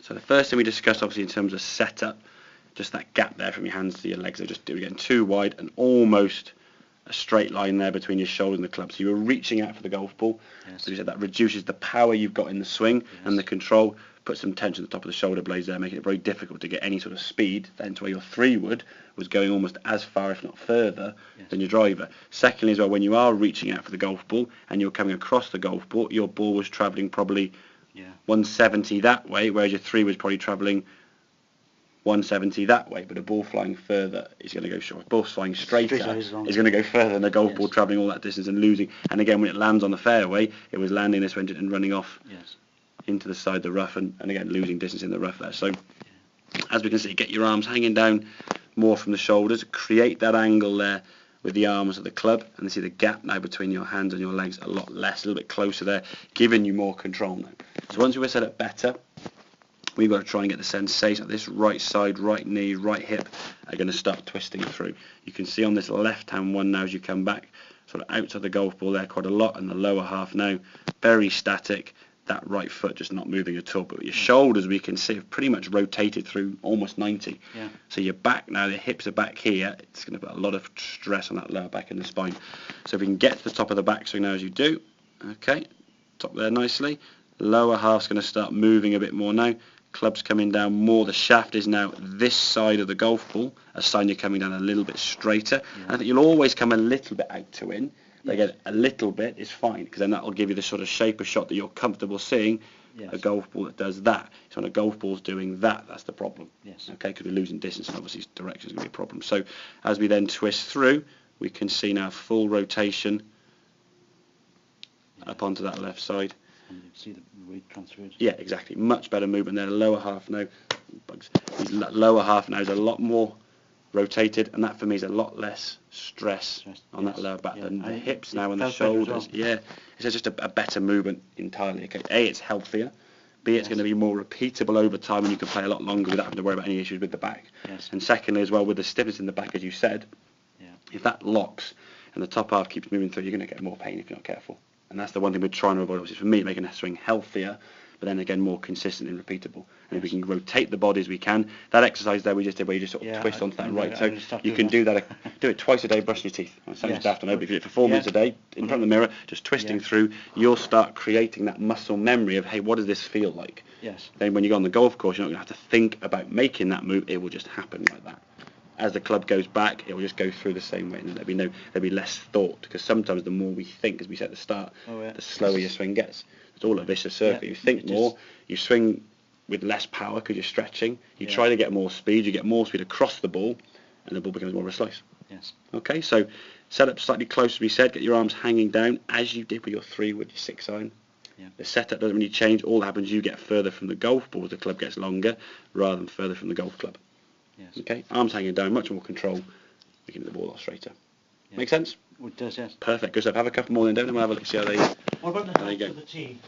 So the first thing we discussed, obviously, in terms of setup, just that gap there from your hands to your legs. They're just getting too wide and almost a straight line there between your shoulder and the club. So you were reaching out for the golf ball. Yes. So you said that reduces the power you've got in the swing and the control, puts some tension at the top of the shoulder blades there, making it very difficult to get any sort of speed. Then to where your 3-wood was going almost as far, if not further, than your driver. Secondly, as well, when you are reaching out for the golf ball and you're coming across the golf ball, your ball was travelling probably 170 that way, whereas your 3 was probably travelling 170 that way, but a ball flying further is going to go short. A ball flying straighter is going to go further than a golf ball travelling all that distance and losing. And again, when it lands on the fairway, it was landing this way and running off into the side of the rough, and again losing distance in the rough there. So as we can see, get your arms hanging down more from the shoulders, create that angle there with the arms of the club, and you see the gap now between your hands and your legs a lot less, a little bit closer there, giving you more control now. So once we've set it better, we've got to try and get the sensation that this right side, right knee, right hip are going to start twisting through. You can see on this left-hand one now as you come back, sort of outside the golf ball there quite a lot, and the lower half now, very static, that right foot just not moving at all. But your shoulders, we can see, have pretty much rotated through almost 90. So your back now, the hips are back here, it's going to put a lot of stress on that lower back and the spine. So if we can get to the top of the backswing now as you do, okay, top there nicely, lower half's going to start moving a bit more now. Club's coming down more. The shaft is now this side of the golf ball, a sign you're coming down a little bit straighter. And I think you'll always come a little bit out to in. But again, a little bit is fine, because then that will give you the sort of shape of shot that you're comfortable seeing. A golf ball that does that. So when a golf ball's doing that, that's the problem. Okay, because we're losing distance, and obviously direction is going to be a problem. So as we then twist through, we can see now full rotation up onto that left side. And you can see the weight transferred. Yeah, exactly. Much better movement there. The lower half now, lower half now is a lot more rotated, and that for me is a lot less stress on that lower back than the hips now and the shoulders. It's just a better movement entirely. Okay, A, it's healthier. B, it's going to be more repeatable over time, and you can play a lot longer without having to worry about any issues with the back. And secondly, as well, with the stiffness in the back, as you said, if that locks and the top half keeps moving through, you're going to get more pain if you're not careful. And that's the one thing we're trying to avoid, obviously, for me, making a swing healthier, but then again more consistent and repeatable. And if we can rotate the body as we can, that exercise there we just did, where you just sort of twist onto that right, so you can do that. Do it twice a day, brushing your teeth. It sounds daft, I know, but if you do it for 4 minutes a day in front of the mirror, just twisting through, you'll start creating that muscle memory of, hey, what does this feel like? Then when you go on the golf course, you're not going to have to think about making that move. It will just happen like that. As the club goes back, it will just go through the same way, and there'll be less thought, because sometimes the more we think, as we said at the start, the slower your swing gets. It's all a vicious circle. You think more, you swing with less power because you're stretching. You try to get more speed. You get more speed across the ball, and the ball becomes more of a slice. Okay, so set up slightly closer. We said, get your arms hanging down as you did with your 3 with your 6 iron. The setup doesn't really change. All that happens, you get further from the golf ball as the club gets longer, rather than further from the golf club. Okay, arms hanging down, much more control. We can get the ball off straighter. Make sense? It does, yes. Perfect. Good stuff. Have a couple more then, don't we? We'll have a look, see how they What about the height of the tee?